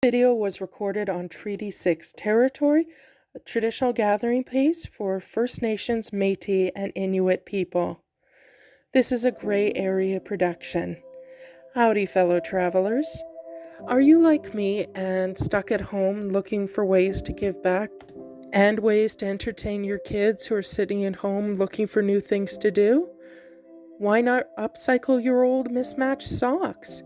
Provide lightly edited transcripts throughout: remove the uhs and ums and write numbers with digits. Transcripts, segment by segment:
Video was recorded on Treaty 6 territory, a traditional gathering place for First Nations, Métis, and Inuit people. This is a gray area production. Howdy, fellow travelers. Are you like me and stuck at home looking for ways to give back and ways to entertain your kids who are sitting at home looking for new things to do? Why not upcycle your old mismatched socks?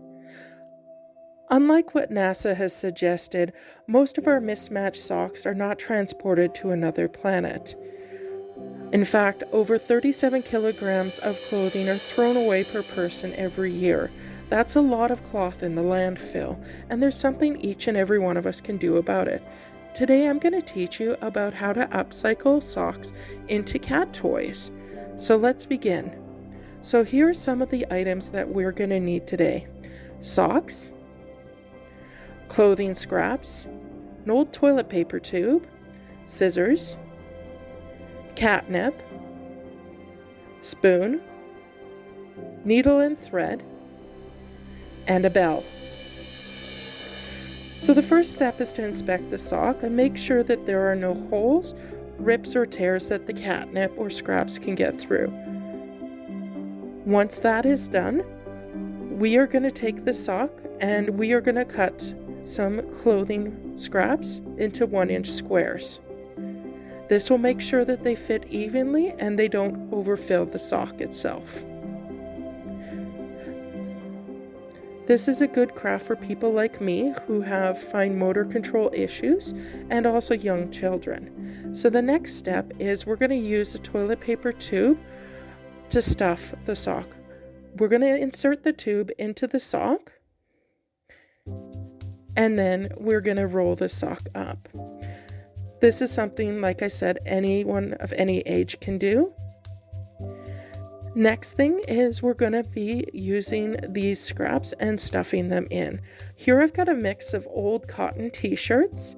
Unlike what NASA has suggested, most of our mismatched socks are not transported to another planet. In fact, over 37 kilograms of clothing are thrown away per person every year. That's a lot of cloth in the landfill, and there's something each and every one of us can do about it. Today I'm going to teach you about how to upcycle socks into cat toys. So let's begin. So here are some of the items that we're going to need today. Socks, clothing scraps, an old toilet paper tube, scissors, catnip, spoon, needle and thread, and a bell. So the first step is to inspect the sock and make sure that there are no holes, rips, or tears that the catnip or scraps can get through. Once that is done, we are going to take the sock and we are going to cut some clothing scraps into 1-inch squares. This will make sure that they fit evenly and they don't overfill the sock itself. This is a good craft for people like me who have fine motor control issues and also young children. So the next step is we're going to use a toilet paper tube to stuff the sock. We're going to insert the tube into the sock, and then we're going to roll the sock up. This is something, like I said, anyone of any age can do. Next thing is we're going to be using these scraps and stuffing them in. Here I've got a mix of old cotton t-shirts,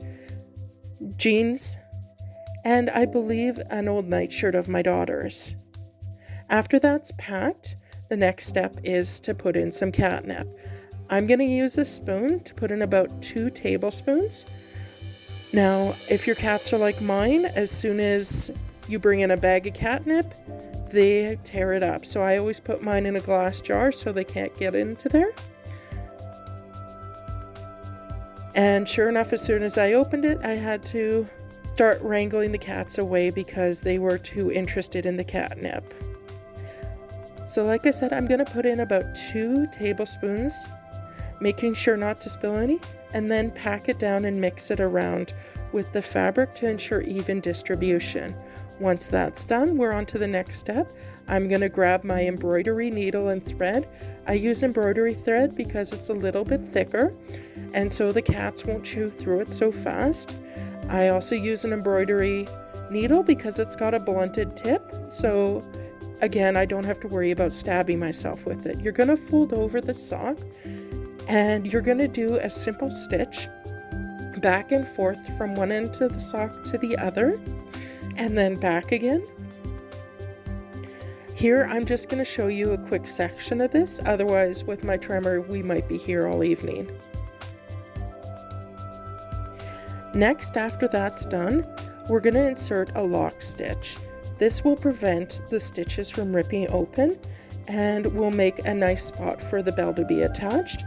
jeans, and I believe an old nightshirt of my daughter's. After that's packed, the next step is to put in some catnip. I'm going to use a spoon to put in about 2 tablespoons. Now, if your cats are like mine, as soon as you bring in a bag of catnip, they tear it up. So I always put mine in a glass jar so they can't get into there. And sure enough, as soon as I opened it, I had to start wrangling the cats away because they were too interested in the catnip. So like I said, I'm going to put in about 2 tablespoons, making sure not to spill any, and then pack it down and mix it around with the fabric to ensure even distribution. Once that's done, we're on to the next step. I'm going to grab my embroidery needle and thread. I use embroidery thread because it's a little bit thicker, and so the cats won't chew through it so fast. I also use an embroidery needle because it's got a blunted tip, so again, I don't have to worry about stabbing myself with it. You're going to fold over the sock and you're going to do a simple stitch back and forth from one end of the sock to the other and then back again. Here, I'm just going to show you a quick section of this. Otherwise, with my tremor, we might be here all evening. Next, after that's done, we're going to insert a lock stitch. This will prevent the stitches from ripping open and will make a nice spot for the bell to be attached,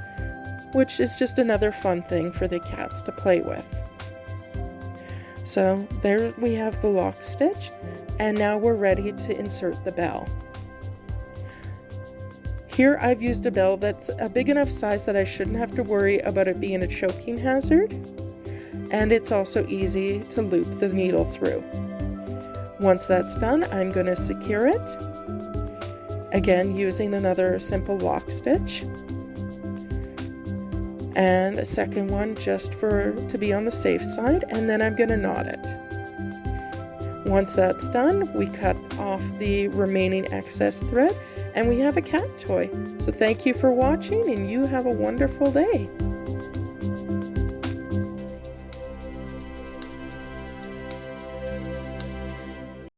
which is just another fun thing for the cats to play with. So there we have the lock stitch, and now we're ready to insert the bell. Here I've used a bell that's a big enough size that I shouldn't have to worry about it being a choking hazard, and it's also easy to loop the needle through. Once that's done, I'm going to secure it, again using another simple lock stitch, and a second one just to be on the safe side, and then I'm going to knot it. Once that's done, we cut off the remaining excess thread, and we have a cat toy. So thank you for watching, and you have a wonderful day.